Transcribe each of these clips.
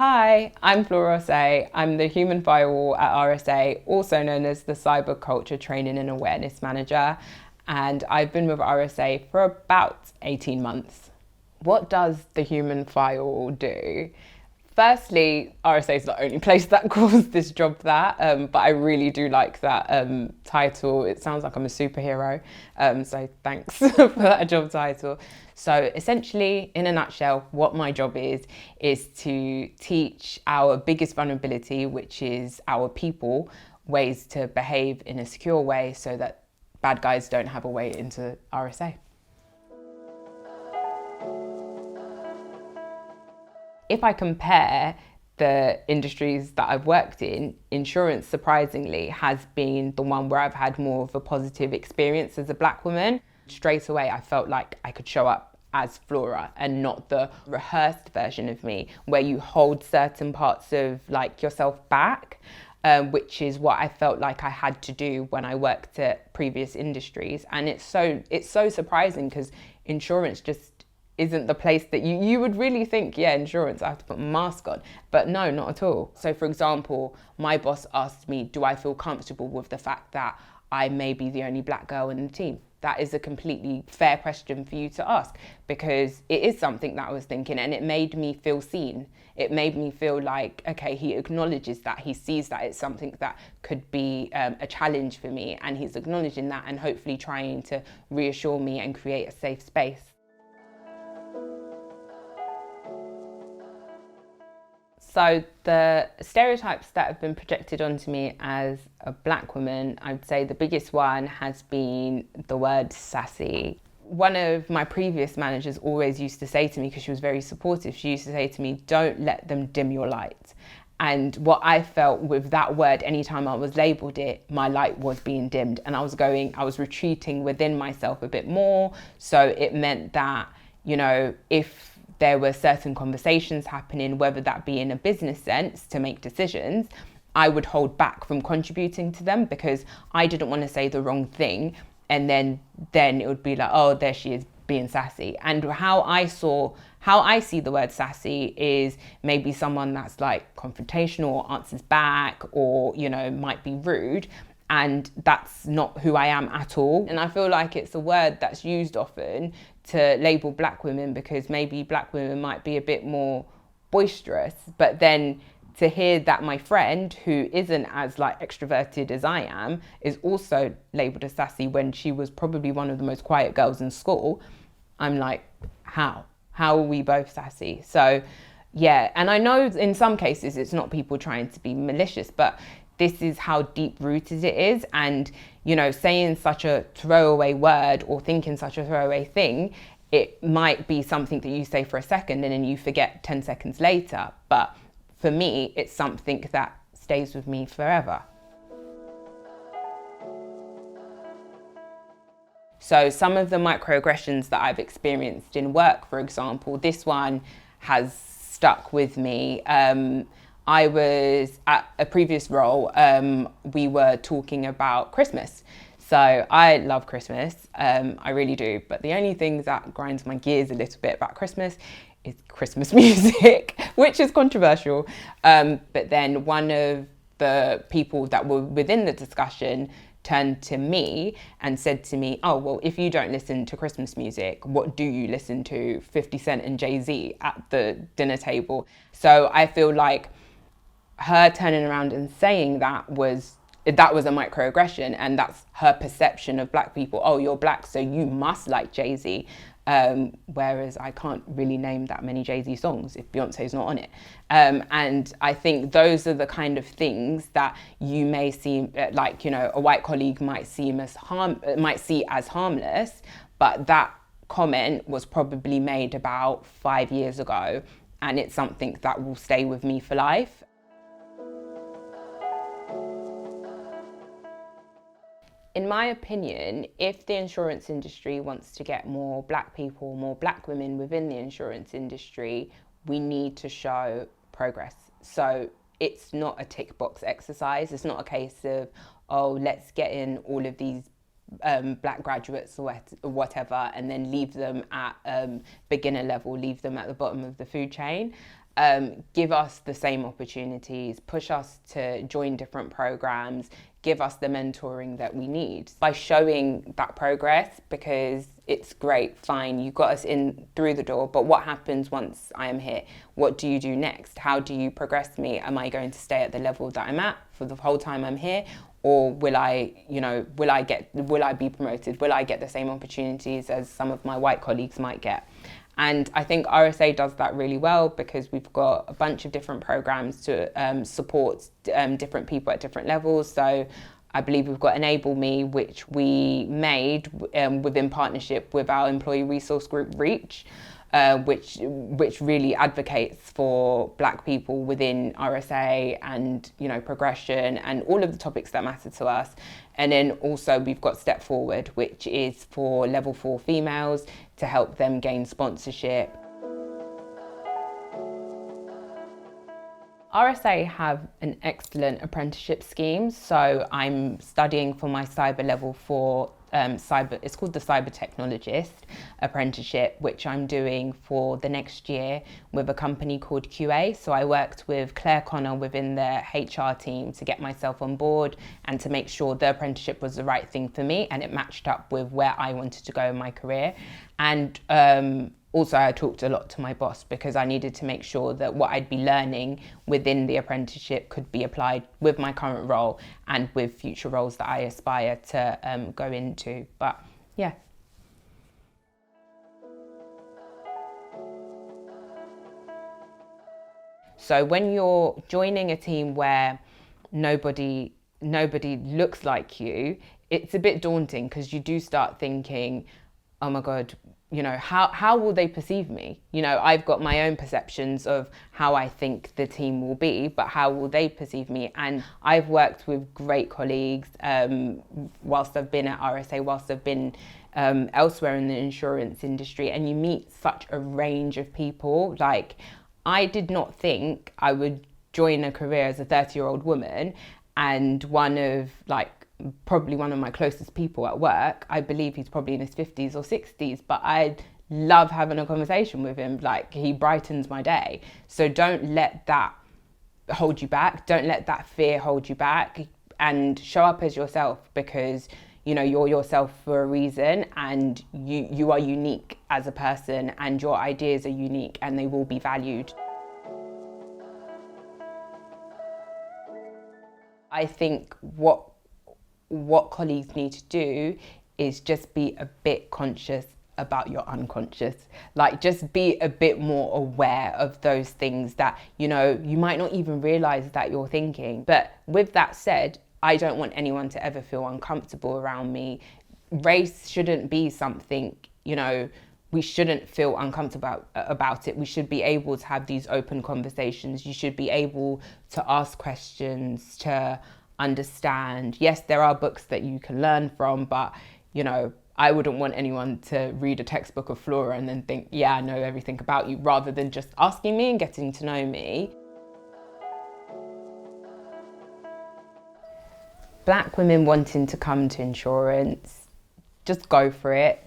Hi, I'm Flora Osei. I'm the Human Firewall at RSA, also known as the Cyber Culture Training and Awareness Manager, and I've been with RSA for about 18 months. What does the Human Firewall do? Firstly, RSA is the only place that calls this job that, but I really do like that title. It sounds like I'm a superhero, so thanks for that job title. So essentially, in a nutshell, what my job is to teach our biggest vulnerability, which is our people, ways to behave in a secure way so that bad guys don't have a way into RSA. If I compare the industries that I've worked in, insurance surprisingly has been the one where I've had more of a positive experience as a black woman. Straight away, I felt like I could show up as Flora and not the rehearsed version of me where you hold certain parts of like yourself back, which is what I felt like I had to do when I worked at previous industries. And it's so surprising because insurance just isn't the place that you would really think, yeah, insurance, I have to put a mask on. But no, not at all. So for example, my boss asked me, do I feel comfortable with the fact that I may be the only black girl in the team? That is a completely fair question for you to ask because it is something that I was thinking and it made me feel seen. It made me feel like, okay, he acknowledges that, he sees that it's something that could be a challenge for me and he's acknowledging that and hopefully trying to reassure me and create a safe space. So the stereotypes that have been projected onto me as a black woman, I'd say the biggest one has been the word sassy. One of my previous managers always used to say to me, because she was very supportive, she used to say to me, don't let them dim your light. And what I felt with that word, anytime I was labelled it, my light was being dimmed and I was retreating within myself a bit more. So it meant that, you know, if there were certain conversations happening, whether that be in a business sense to make decisions, I would hold back from contributing to them because I didn't want to say the wrong thing. And then it would be like, oh, there she is being sassy. And how I see the word sassy is maybe someone that's like confrontational or answers back or, you know, might be rude. And that's not who I am at all. And I feel like it's a word that's used often to label black women because maybe black women might be a bit more boisterous. But then to hear that my friend who isn't as like extroverted as I am is also labeled as sassy when she was probably one of the most quiet girls in school, I'm like, how are we both sassy? So yeah, and I know in some cases it's not people trying to be malicious, but this is how deep rooted it is. And, you know, saying such a throwaway word or thinking such a throwaway thing, it might be something that you say for a second and then you forget 10 seconds later. But for me, it's something that stays with me forever. So some of the microaggressions that I've experienced in work, for example, this one has stuck with me. I was at a previous role, we were talking about Christmas. So I love Christmas, I really do. But the only thing that grinds my gears a little bit about Christmas is Christmas music, which is controversial. But then one of the people that were within the discussion turned to me and said to me, oh, well, if you don't listen to Christmas music, what do you listen to? 50 Cent and Jay-Z at the dinner table. So I feel like her turning around and saying that was a microaggression, and that's her perception of black people. Oh, you're black, so you must like Jay-Z. Whereas I can't really name that many Jay-Z songs if Beyonce's not on it. And I think those are the kind of things that you may see, like, you know, a white colleague might see as harmless, but that comment was probably made about 5 years ago, and it's something that will stay with me for life. In my opinion, if the insurance industry wants to get more black people, more black women within the insurance industry, we need to show progress. So it's not a tick box exercise. It's not a case of, oh, let's get in all of these black graduates or whatever and then leave them at beginner level, leave them at the bottom of the food chain. give us the same opportunities, push us to join different programs, give us the mentoring that we need. By showing that progress, because it's great, fine, you got us in through the door, but what happens once I am here? What do you do next? How do you progress me? Am I going to stay at the level that I'm at for the whole time I'm here? Or will I be promoted? Will I get the same opportunities as some of my white colleagues might get? And I think RSA does that really well, because we've got a bunch of different programs to support different people at different levels. So I believe we've got Enable Me, which we made within partnership with our employee resource group Reach, which really advocates for Black people within RSA and, you know, progression and all of the topics that matter to us. And then also we've got Step Forward, which is for level 4 females to help them gain sponsorship. RSA have an excellent apprenticeship scheme. So I'm studying for my cyber level 4 it's called the Cyber Technologist apprenticeship, which I'm doing for the next year with a company called QA. So I worked with Claire Connor within the HR team to get myself on board and to make sure the apprenticeship was the right thing for me and it matched up with where I wanted to go in my career. And also, I talked a lot to my boss because I needed to make sure that what I'd be learning within the apprenticeship could be applied with my current role and with future roles that I aspire to go into. But yeah. So when you're joining a team where nobody looks like you, it's a bit daunting, because you do start thinking, oh my God, you know, how will they perceive me? You know, I've got my own perceptions of how I think the team will be, but how will they perceive me? And I've worked with great colleagues whilst I've been at RSA, whilst I've been elsewhere in the insurance industry, and you meet such a range of people. Like, I did not think I would join a career as a 30-year-old woman, and probably one of my closest people at work, I believe he's probably in his 50s or 60s, but I love having a conversation with him. Like, he brightens my day. So don't let that hold you back. Don't let that fear hold you back, and show up as yourself, because, you know, you're yourself for a reason, and you are unique as a person, and your ideas are unique and they will be valued. I think what colleagues need to do is just be a bit conscious about your unconscious. Like, just be a bit more aware of those things that, you know, you might not even realize that you're thinking. But with that said, I don't want anyone to ever feel uncomfortable around me. Race shouldn't be something, you know, we shouldn't feel uncomfortable about it. We should be able to have these open conversations. You should be able to ask questions, to understand. Yes, there are books that you can learn from, but, you know, I wouldn't want anyone to read a textbook of Flora and then think, yeah, I know everything about you, rather than just asking me and getting to know me. Black women wanting to come to insurance, just go for it.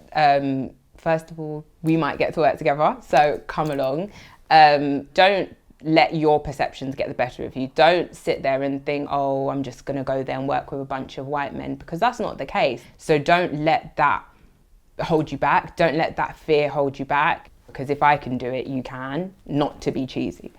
First of all, we might get to work together, so come along. Don't let your perceptions get the better of you. Don't sit there and think, oh, I'm just gonna go there and work with a bunch of white men, because that's not the case. So don't let that hold you back. Don't let that fear hold you back, because if I can do it, you can. Not to be cheesy.